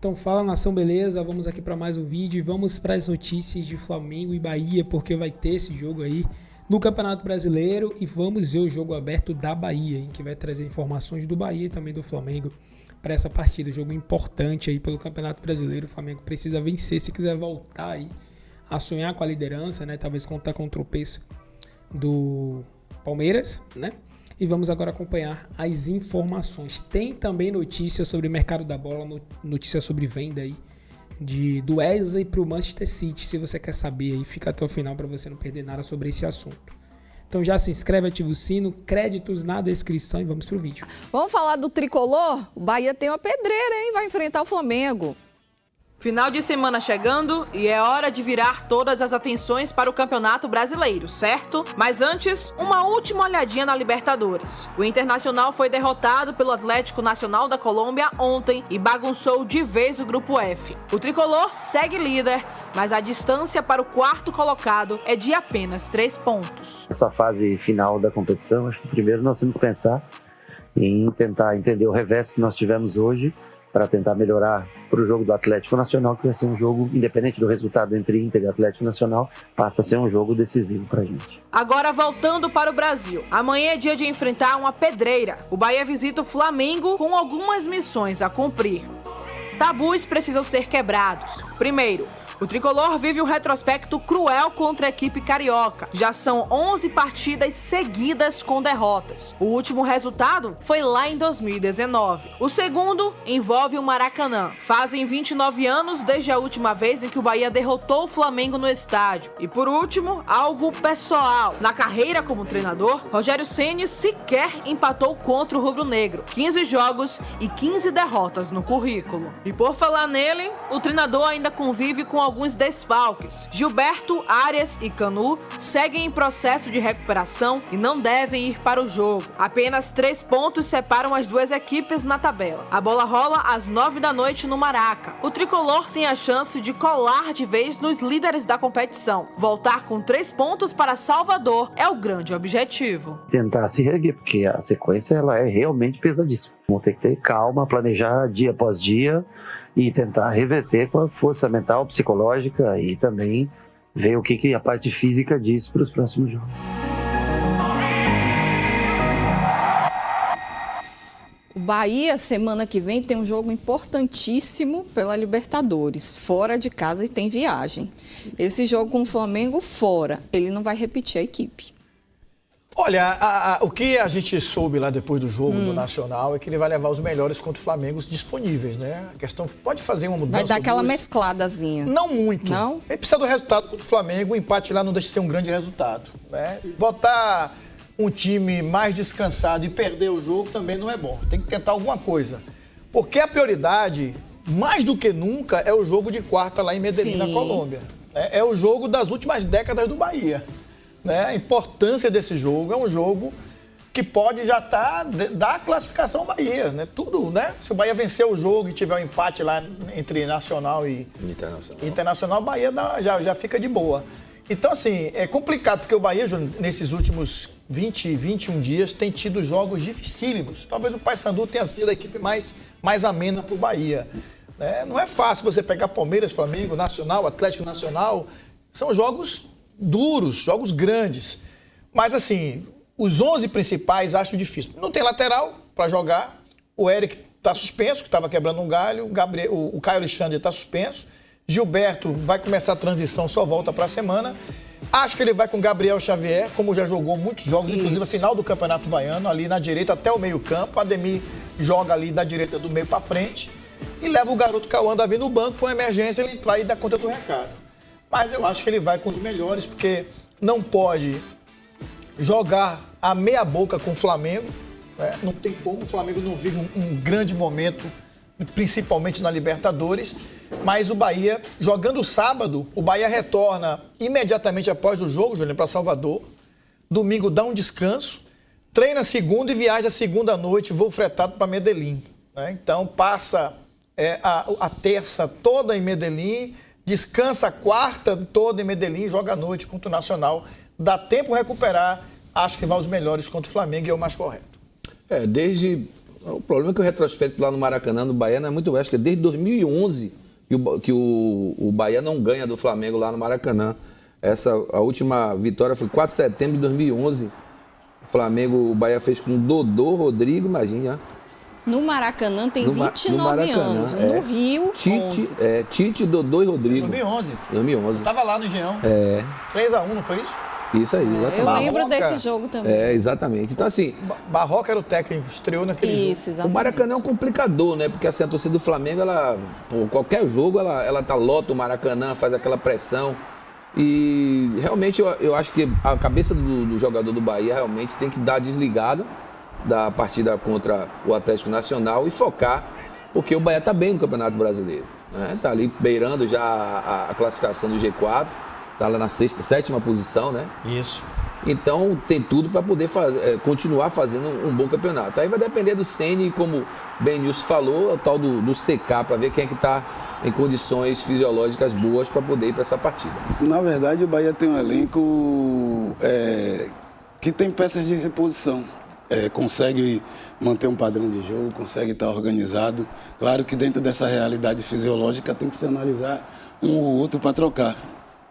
Então fala, nação, beleza? Vamos aqui para mais um vídeo e vamos para as notícias de Flamengo e Bahia, porque vai ter esse jogo aí no Campeonato Brasileiro e vamos ver o jogo aberto da Bahia, hein, que vai trazer informações do Bahia e também do Flamengo para essa partida. Jogo importante aí pelo Campeonato Brasileiro. O Flamengo precisa vencer se quiser voltar aí a sonhar com a liderança, né? Talvez contar com o tropeço do Palmeiras, né? E vamos agora acompanhar as informações. Tem também notícias sobre o mercado da bola, notícia sobre venda aí do Wesley para o Manchester City. Se você quer saber aí, fica até o final para você não perder nada sobre esse assunto. Então já se inscreve, ativa o sino, créditos na descrição e vamos pro vídeo. Vamos falar do tricolor? O Bahia tem uma pedreira, hein? Vai enfrentar o Flamengo. Final de semana chegando e é hora de virar todas as atenções para o Campeonato Brasileiro, certo? Mas antes, uma última olhadinha na Libertadores. O Internacional foi derrotado pelo Atlético Nacional da Colômbia ontem e bagunçou de vez o Grupo F. O tricolor segue líder, mas a distância para o quarto colocado é de apenas 3 pontos. Essa fase final da competição, acho que primeiro nós temos que pensar em tentar entender o revés que nós tivemos hoje, para tentar melhorar para o jogo do Atlético Nacional, que vai ser um jogo, independente do resultado entre Inter e Atlético Nacional, passa a ser um jogo decisivo para a gente. Agora voltando para o Brasil. Amanhã é dia de enfrentar uma pedreira. O Bahia visita o Flamengo com algumas missões a cumprir. Tabus precisam ser quebrados. Primeiro, o tricolor vive um retrospecto cruel contra a equipe carioca. Já são 11 partidas seguidas com derrotas. O último resultado foi lá em 2019. O segundo envolve o Maracanã. Fazem 29 anos desde a última vez em que o Bahia derrotou o Flamengo no estádio. E por último, algo pessoal. Na carreira como treinador, Rogério Ceni sequer empatou contra o rubro-negro. 15 jogos e 15 derrotas no currículo. E por falar nele, o treinador ainda convive com alguns desfalques. Gilberto, Arias e Canu seguem em processo de recuperação e não devem ir para o jogo. Apenas 3 pontos separam as duas equipes na tabela. A bola rola às 9 da noite no Maraca. O tricolor tem a chance de colar de vez nos líderes da competição. Voltar com 3 pontos para Salvador é o grande objetivo. Tentar se reerguer, porque a sequência ela é realmente pesadíssima. Vamos ter que ter calma, planejar dia após dia e tentar reverter com a força mental, psicológica e também ver o que a parte física diz para os próximos jogos. O Bahia, semana que vem, tem um jogo importantíssimo pela Libertadores, fora de casa e tem viagem. Esse jogo com o Flamengo fora, ele não vai repetir a equipe. Olha, o que a gente soube lá depois do jogo do Nacional é que ele vai levar os melhores contra o Flamengo disponíveis, né? A questão pode fazer uma mudança. Vai dar aquela mescladazinha. Não muito. Não? Ele precisa do resultado contra o Flamengo, o empate lá não deixa de ser um grande resultado, né? Botar um time mais descansado e perder o jogo também não é bom. Tem que tentar alguma coisa. Porque a prioridade, mais do que nunca, é o jogo de quarta lá em Medellín, na Colômbia. É o jogo das últimas décadas do Bahia. Né? A importância desse jogo é um jogo que pode já dar a classificação ao Bahia, né? Tudo, né? Se o Bahia vencer o jogo e tiver um empate lá entre Nacional e Internacional, o Bahia já fica de boa. Então, assim, é complicado, porque o Bahia, nesses últimos 20, 21 dias, tem tido jogos dificílimos. Talvez o Paysandu tenha sido a equipe mais amena para o Bahia. Né? Não é fácil você pegar Palmeiras, Flamengo, Nacional, Atlético Nacional. São jogos duros, jogos grandes. Mas, assim, os 11 principais acho difícil. Não tem lateral para jogar. O Eric está suspenso, que estava quebrando um galho. O Caio Alexandre está suspenso. Gilberto vai começar a transição, só volta para a semana. Acho que ele vai com Gabriel Xavier, como já jogou muitos jogos, inclusive a final do Campeonato Baiano, ali na direita até o meio-campo. Ademir joga ali da direita do meio para frente. E leva o garoto Cauã Davi no banco, com emergência, ele entrar e dar conta do recado. Mas eu acho que ele vai com os melhores, porque não pode jogar a meia boca com o Flamengo. Né? Não tem como, o Flamengo não vive um grande momento, principalmente na Libertadores. Mas o Bahia, jogando sábado, o Bahia retorna imediatamente após o jogo, Júnior, para Salvador. Domingo dá um descanso, treina segunda e viaja segunda à noite, voo fretado para Medellín. Né? Então passa a terça toda em Medellín, descansa a quarta toda em Medellín, joga à noite contra o Nacional. Dá tempo recuperar, acho que vai os melhores contra o Flamengo e é o mais correto. Desde O problema é que o retrospecto lá no Maracanã, no Bahia, não é muito... Acho que é desde 2011 que o Bahia não ganha do Flamengo lá no Maracanã. A última vitória foi 4 de setembro de 2011. O Bahia fez com Dodô, Rodrigo, imagina. No Maracanã tem 29 anos. No Rio, 11. Tite, Dodô e Rodrigo. 2011. Eu tava lá no Engenhão. 3-1, não foi isso? Isso aí. Eu lembro desse jogo também. Exatamente. Então, assim... Barroca era o técnico, estreou naquele jogo. Exatamente. O Maracanã é um complicador, né? Porque assim, a torcida do Flamengo, qualquer jogo, ela lota o Maracanã, faz aquela pressão. E realmente eu acho que a cabeça do jogador do Bahia realmente tem que dar desligada da partida contra o Atlético Nacional e focar, porque o Bahia está bem no Campeonato Brasileiro. Né? Tá ali beirando já a classificação do G4. Está lá na 7ª posição, né? Isso. Então tem tudo para poder continuar fazendo um bom campeonato. Aí vai depender do Ceni, como bem Nilson falou, o tal do CK, para ver quem é que está em condições fisiológicas boas para poder ir para essa partida. Na verdade, o Bahia tem um elenco que tem peças de reposição. Consegue manter um padrão de jogo, consegue estar organizado. Claro que dentro dessa realidade fisiológica tem que se analisar um ou outro para trocar.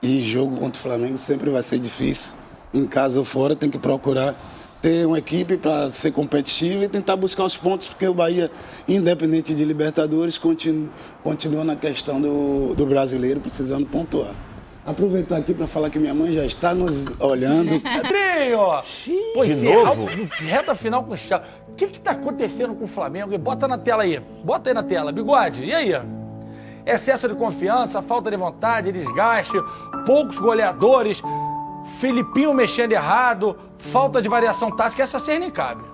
E jogo contra o Flamengo sempre vai ser difícil. Em casa ou fora tem que procurar ter uma equipe para ser competitiva e tentar buscar os pontos, porque o Bahia, independente de Libertadores, continua na questão do brasileiro, precisando pontuar. Aproveitar aqui para falar que minha mãe já está nos olhando. Pedrinho! Pois é, reta final com o chave. O que está acontecendo com o Flamengo? Bota na tela aí. Bota aí na tela. Bigode, e aí? Excesso de confiança, falta de vontade, desgaste, poucos goleadores, Filipinho mexendo errado, falta de variação tática, essa cena nem cabe.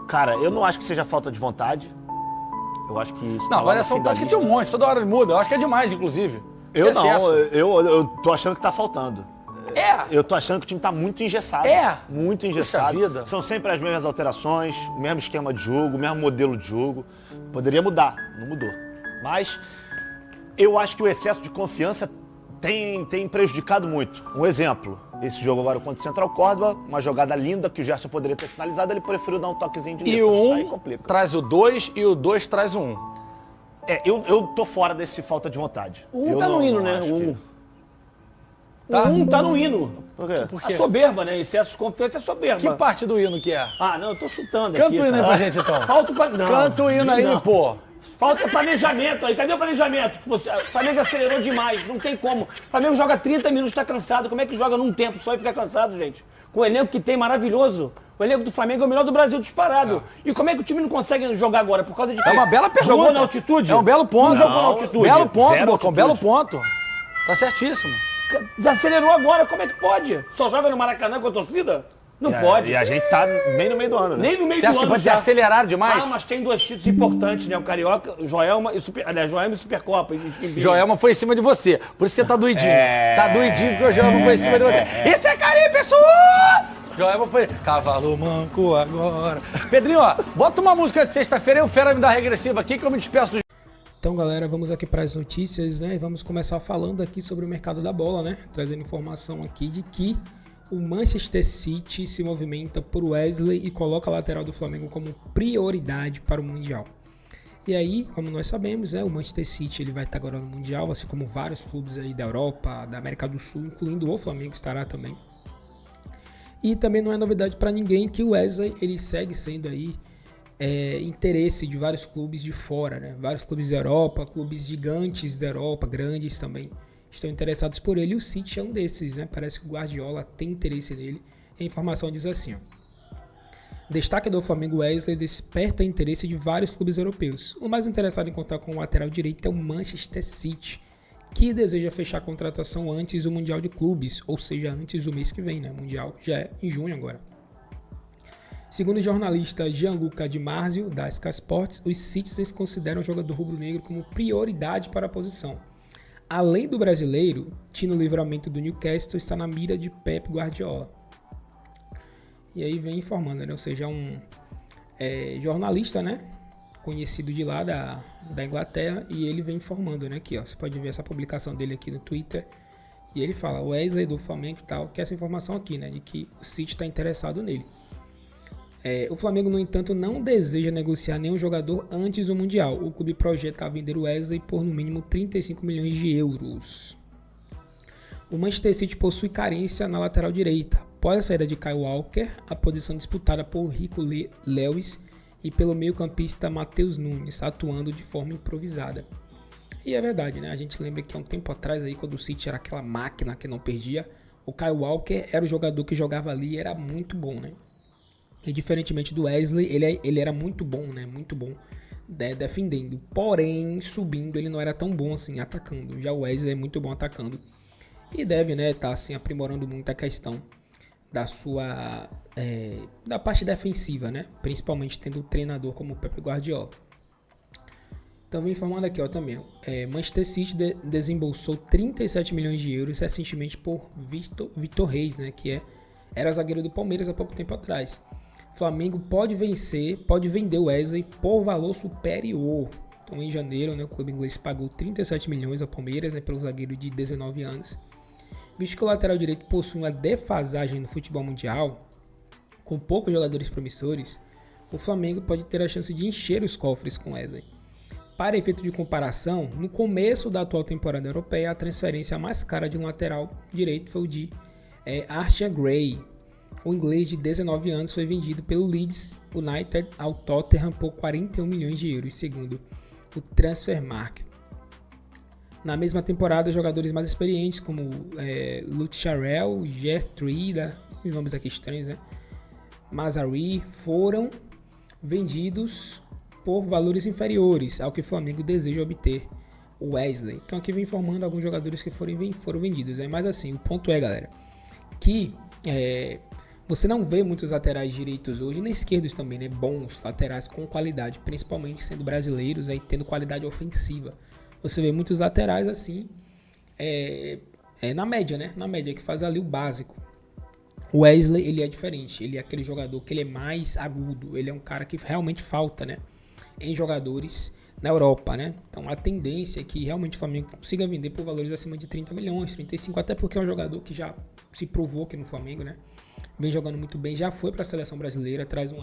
Cara, eu não acho que seja falta de vontade. Eu acho que isso... Não, variação tática tem um monte, toda hora ele muda. Eu acho que é demais, inclusive. Eu não, eu tô achando que tá faltando. É. Eu tô achando que o time tá muito engessado. Muito engessado. Puxa vida. São sempre as mesmas alterações, o mesmo esquema de jogo, o mesmo modelo de jogo. Poderia mudar, não mudou. Mas eu acho que o excesso de confiança tem prejudicado muito. Um exemplo, esse jogo agora contra o Central Córdoba, uma jogada linda que o Gerson poderia ter finalizado, ele preferiu dar um toquezinho de letra. E o Aí 1 complica. traz o 2 e o 2 traz o 1. Eu tô fora desse falta de vontade. O 1 tá no hino, né? Tá? O 1 tá no hino. Por quê? Por quê? A soberba, né? Excesso de confiança é soberba. Que parte do hino que é? Ah, não, eu tô chutando Canta aqui. o hino aí cara. pra gente, então. Canta o hino aí, pô. Falta planejamento aí. Cadê o planejamento? O Flamengo acelerou demais. Não tem como. O Flamengo joga 30 minutos, tá cansado. Como é que joga num tempo só e fica cansado, gente? Com o elenco que tem, maravilhoso. O elenco do Flamengo é o melhor do Brasil, disparado. E como é que o time não consegue jogar agora? Por causa de quê? É uma bela pergunta. Jogou na altitude? É um belo ponto. Não jogou na altitude. Belo ponto, Zero Bocão, altitude. belo ponto. Tá certíssimo. Desacelerou agora, como é que pode? Só joga no Maracanã com a torcida? Não pode. E a gente tá nem no meio do ano, né? Nem no meio Você do acha que ano pode ter já. acelerado demais? Ah, mas tem 2 títulos importantes, né? O Carioca, Joelma e Supercopa. Joelma foi em cima de você. Por isso você tá doidinho. Tá doidinho porque o Joelma foi em cima de você. Isso é carinho, pessoal! Joelma foi... Cavalo manco agora. Pedrinho, ó, bota uma música de sexta-feira e o Fera me dá regressiva aqui que eu me despeço do... Então, galera, vamos aqui para as notícias, né? E vamos começar falando aqui sobre o mercado da bola, né? Trazendo informação aqui de que o Manchester City se movimenta por Wesley e coloca a lateral do Flamengo como prioridade para o Mundial. E aí, como nós sabemos, né, o Manchester City ele vai estar agora no Mundial, assim como vários clubes aí da Europa, da América do Sul, incluindo o Flamengo estará também. E também não é novidade para ninguém que o Wesley ele segue sendo aí interesse de vários clubes de fora, né? Vários clubes da Europa, clubes gigantes da Europa, grandes também, estão interessados por ele, e o City é um desses, né? Parece que o Guardiola tem interesse nele. A informação diz assim, ó. Destaque do Flamengo, Wesley desperta interesse de vários clubes europeus. O mais interessado em contar com o lateral direito é o Manchester City, que deseja fechar a contratação antes do Mundial de Clubes, ou seja, antes do mês que vem, né? O Mundial já é em junho agora. Segundo o jornalista Gianluca Di Marzio, da Sky Sports, os Citizens consideram o jogador rubro-negro como prioridade para a posição. Além do brasileiro, Tino Livramento do Newcastle está na mira de Pep Guardiola. E aí vem informando, né? Ou seja, um jornalista, né? Conhecido de lá da Inglaterra, e ele vem informando, né? Aqui, ó, você pode ver essa publicação dele aqui no Twitter. E ele fala, o Wesley do Flamengo e tal, que essa informação aqui, né? De que o City está interessado nele. O Flamengo, no entanto, não deseja negociar nenhum jogador antes do Mundial. O clube projeta vender o Wesley por no mínimo 35 milhões de euros. O Manchester City possui carência na lateral direita. Após a saída de Kyle Walker, a posição disputada por Rico Lewis e pelo meio-campista Matheus Nunes, atuando de forma improvisada. E é verdade, né? A gente lembra que há um tempo atrás, aí, quando o City era aquela máquina que não perdia, o Kyle Walker era o jogador que jogava ali e era muito bom, né? E diferentemente do Wesley, ele era muito bom, né? Muito bom defendendo. Porém, subindo, ele não era tão bom assim, atacando. Já o Wesley é muito bom atacando. E deve, né, tá assim, aprimorando muito a questão da sua... da parte defensiva, né? Principalmente tendo um treinador como o Pep Guardiola. Então, vem informando aqui, ó, também. Manchester City desembolsou 37 milhões de euros recentemente por Vitor Reis, né? Que era zagueiro do Palmeiras há pouco tempo atrás. Flamengo pode vender o Wesley por valor superior. Então, em janeiro, né, o clube inglês pagou 37 milhões ao Palmeiras, né, pelo zagueiro de 19 anos. Visto que o lateral direito possui uma defasagem no futebol mundial, com poucos jogadores promissores, o Flamengo pode ter a chance de encher os cofres com Wesley. Para efeito de comparação, no começo da atual temporada europeia, a transferência mais cara de um lateral direito foi o de Archie Gray. O inglês de 19 anos foi vendido pelo Leeds United ao Tottenham por 41 milhões de euros, segundo o Transfermarkt. Na mesma temporada, jogadores mais experientes como Lucharel, Gertruida, nomes aqui estranhos, né? Mazzarri, foram vendidos por valores inferiores ao que o Flamengo deseja obter o Wesley. Então aqui vem informando alguns jogadores que foram vendidos. Mas assim, o ponto é, galera, que você não vê muitos laterais direitos hoje, nem esquerdos também, né? Bons laterais com qualidade, principalmente sendo brasileiros, aí tendo qualidade ofensiva. Você vê muitos laterais assim, na média, né? Na média, que faz ali o básico. O Wesley, ele é diferente. Ele é aquele jogador que ele é mais agudo. Ele é um cara que realmente falta, né, em jogadores na Europa, né? Então a tendência é que realmente o Flamengo consiga vender por valores acima de 30 milhões, 35, até porque é um jogador que já se provou aqui no Flamengo, né? Vem jogando muito bem, já foi para a seleção brasileira, traz um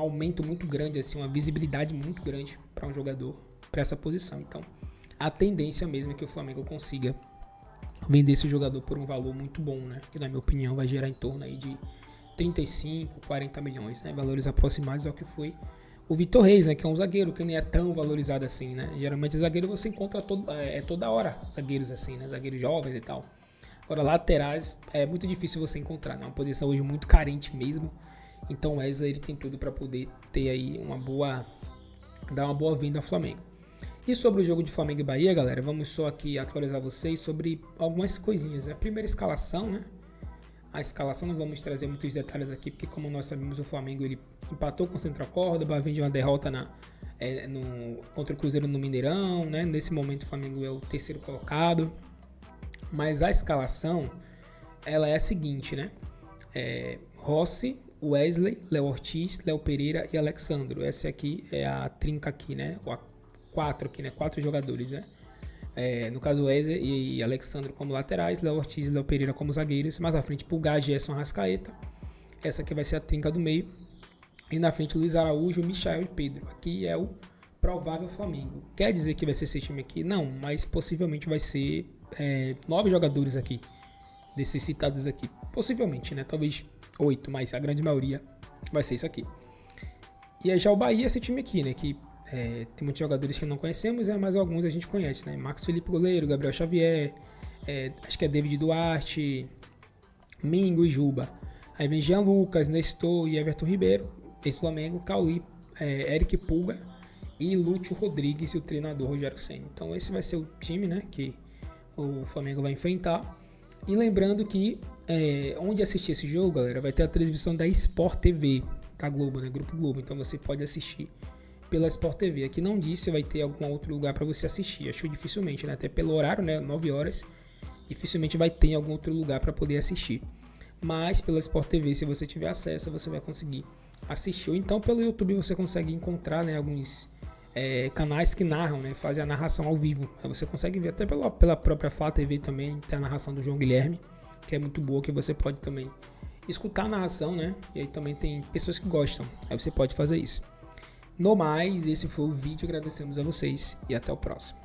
aumento muito grande, assim, uma visibilidade muito grande para um jogador para essa posição. Então a tendência mesmo é que o Flamengo consiga vender esse jogador por um valor muito bom, né? Que na minha opinião vai gerar em torno aí de 35, 40 milhões, né? Valores aproximados ao que foi o Vitor Reis, né? Que é um zagueiro que nem é tão valorizado assim, né? Geralmente zagueiro você encontra toda hora zagueiros assim, né? Zagueiros jovens e tal. Agora laterais é muito difícil você encontrar, né? Uma posição hoje muito carente mesmo. Então o Wesley, ele tem tudo para poder ter aí dar uma boa venda ao Flamengo. E sobre o jogo de Flamengo e Bahia, galera, vamos só aqui atualizar vocês sobre algumas coisinhas. A primeira escalação, né? A escalação não vamos trazer muitos detalhes aqui, porque como nós sabemos, o Flamengo ele empatou com o Central Córdoba, vem de uma derrota contra o Cruzeiro no Mineirão, né? Nesse momento o Flamengo é o terceiro colocado. Mas a escalação, ela é a seguinte, né? Rossi, Wesley, Léo Ortiz, Léo Pereira e Alexandro. Essa aqui é a trinca aqui, né? Ou a 4 aqui, né? 4 jogadores, né? No caso, Wesley e Alexandro como laterais, Léo Ortiz e Léo Pereira como zagueiros. Mais à frente, Pulgar, Gerson, Arrascaeta. Essa aqui vai ser a trinca do meio. E na frente, Luiz Araújo, Michael e Pedro. Aqui é o provável Flamengo. Quer dizer que vai ser esse time aqui? Não, mas possivelmente vai ser 9 jogadores aqui, desses citados aqui. Possivelmente, né? Talvez 8, mas a grande maioria vai ser isso aqui. E aí já o Bahia, esse time aqui, né? Que tem muitos jogadores que não conhecemos, mas alguns a gente conhece, né? Max Felipe goleiro, Gabriel Xavier, acho que é David Duarte, Mingo e Juba. Aí vem Jean Lucas, Nestor e Everton Ribeiro. Esse Flamengo, Cauli, Eric Pulga e Lúcio Rodrigues e o treinador Rogério Ceni. Então esse vai ser o time, né, que o Flamengo vai enfrentar. E lembrando que onde assistir esse jogo, galera, vai ter a transmissão da Sport TV, da Globo, né, Grupo Globo. Então você pode assistir pela Sport TV. Aqui não diz se vai ter algum outro lugar para você assistir. Acho que dificilmente, né? Até pelo horário, né? 9 horas. Dificilmente vai ter algum outro lugar para poder assistir. Mas pela Sport TV, se você tiver acesso, você vai conseguir assistir. Ou então pelo YouTube você consegue encontrar, né, alguns canais que narram, né? Fazem a narração ao vivo. Aí você consegue ver até pela própria Flá TV também. Tem a narração do João Guilherme, que é muito boa, que você pode também escutar a narração, né? E aí também tem pessoas que gostam. Aí você pode fazer isso. No mais, esse foi o vídeo. Agradecemos a vocês e até o próximo.